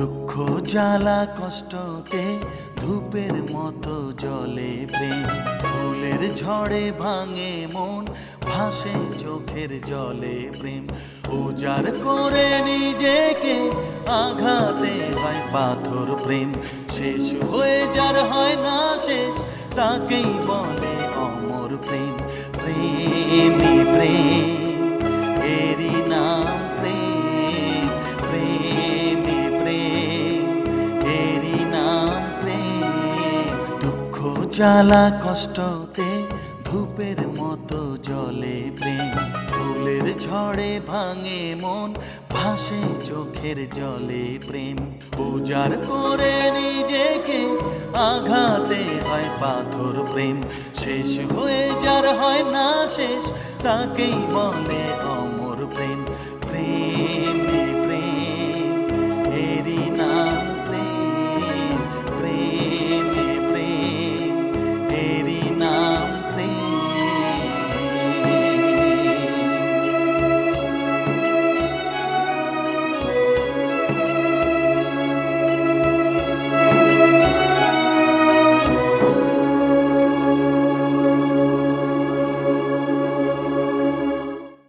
দুঃখ জ্বালা কষ্টতে ধূপের মতো জলে প্রেম, ফুলের ঝড়ে ভাঙে মন, ভাসে চোখের জলে প্রেম। উজাড় করে নিজেকে আঘাতে হয় পাথর প্রেম, শেষ হয়ে যার হয় না শেষ তাকেই বলে অমর প্রেম। প্রেমী প্রেম, এরই নাম প্রেম। প্রেমী প্রেম, এরই নাম প্রেম। দুঃখ জ্বালা কষ্টতে ধূপের মতো জলে প্রেম, ফুলের ঝড়ে ভাঙে মন, ভাসে চোখের জলে প্রেম। উজাড় করে নিজেকে আঘাতে হয় পাথর প্রেম, শেষ হয়ে যার হয় না শেষ তাকেই বলে অমর প্রেম। প্রেম